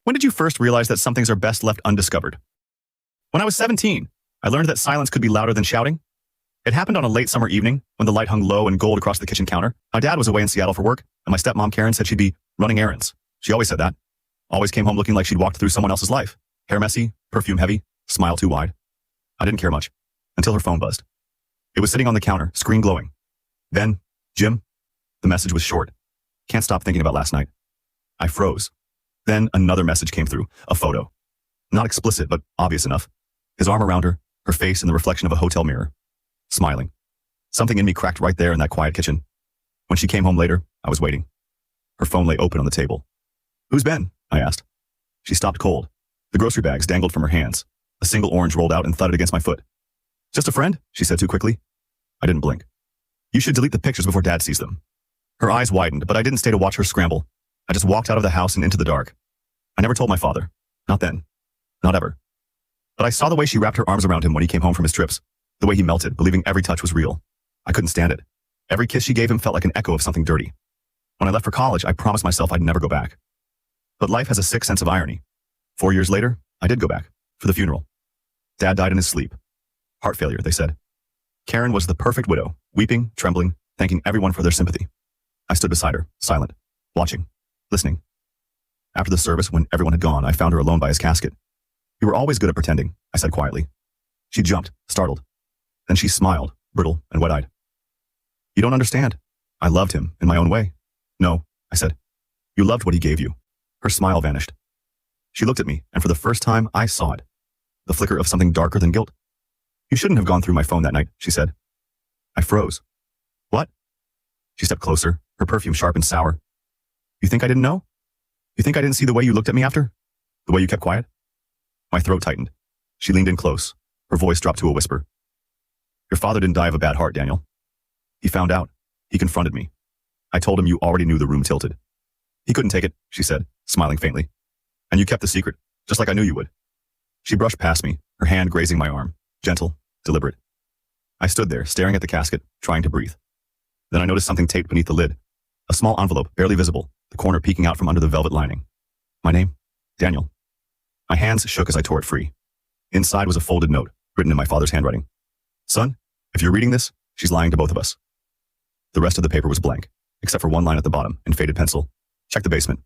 When did you first realize that some things are best left undiscovered? When I was 17, I learned that silence could be louder than shouting. It happened on a late summer evening when the light hung low and gold across the kitchen counter. My dad was away in Seattle for work, and my stepmom Karen said she'd be running errands. She always said that. Always came home looking like she'd walked through someone else's life. Hair messy, perfume heavy, smile too wide. I didn't care much, until her phone buzzed. It was sitting on the counter, screen glowing. Then, Jim. The message was short. Can't stop thinking about last night. I froze. Then another message came through, a photo. Not explicit, but obvious enough. His arm around her, her face in the reflection of a hotel mirror. Smiling. Something in me cracked right there in that quiet kitchen. When she came home later, I was waiting. Her phone lay open on the table. "Who's Ben?" I asked. She stopped cold. The grocery bags dangled from her hands. A single orange rolled out and thudded against my foot. "Just a friend," she said too quickly. I didn't blink. "You should delete the pictures before Dad sees them." Her eyes widened, but I didn't stay to watch her scramble. I just walked out of the house and into the dark. I never told my father. Not then. Not ever. But I saw the way she wrapped her arms around him when he came home from his trips. The way he melted, believing every touch was real. I couldn't stand it. Every kiss she gave him felt like an echo of something dirty. When I left for college, I promised myself I'd never go back. But life has a sick sense of irony. 4 years later, I did go back, for the funeral. Dad died in his sleep. Heart failure, they said. Karen was the perfect widow, weeping, trembling, thanking everyone for their sympathy. I stood beside her, silent, watching, listening. After the service, when everyone had gone, I found her alone by his casket. "You were always good at pretending," I said quietly. She jumped, startled. Then she smiled, brittle and wet-eyed. "You don't understand. I loved him, in my own way." "No," I said. "You loved what he gave you." Her smile vanished. She looked at me, and for the first time, I saw it. The flicker of something darker than guilt. "You shouldn't have gone through my phone that night," she said. I froze. "What?" She stepped closer, her perfume sharp and sour. "You think I didn't know? You think I didn't see the way you looked at me after? The way you kept quiet?" My throat tightened. She leaned in close. Her voice dropped to a whisper. "Your father didn't die of a bad heart, Daniel. He found out. He confronted me. I told him you already knew the room tilted. He couldn't take it," she said, smiling faintly. "And you kept the secret, just like I knew you would." She brushed past me, her hand grazing my arm, gentle, deliberate. I stood there, staring at the casket, trying to breathe. Then I noticed something taped beneath the lid. A small envelope, barely visible, the corner peeking out from under the velvet lining. My name? Daniel. My hands shook as I tore it free. Inside was a folded note, written in my father's handwriting. "Son, if you're reading this, she's lying to both of us." The rest of the paper was blank, except for one line at the bottom, in faded pencil. "Check the basement.